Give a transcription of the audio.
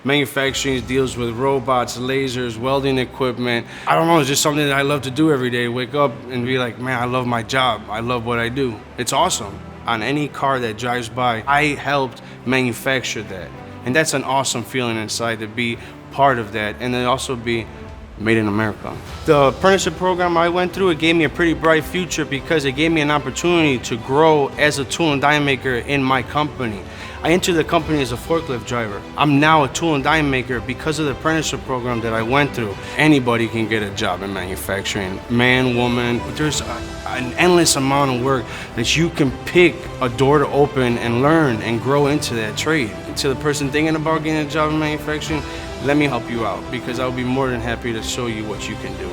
Manufacturing deals with robots, lasers, welding equipment. I don't know, it's just something that I love to do every day. Wake up and be like, man, I love my job. I love what I do. It's awesome. On any car that drives by, I helped manufacture that. And that's an awesome feeling inside to be part of that, and then also be made in America. The apprenticeship program I went through, it gave me a pretty bright future because it gave me an opportunity to grow as a tool and die maker in my company. I entered the company as a forklift driver. I'm now a tool and die maker because of the apprenticeship program that I went through. Anybody can get a job in manufacturing, man, woman. There's an endless amount of work that you can pick a door to open and learn and grow into that trade. To the person thinking about getting a job in manufacturing, let me help you out because I'll be more than happy to show you what you can do.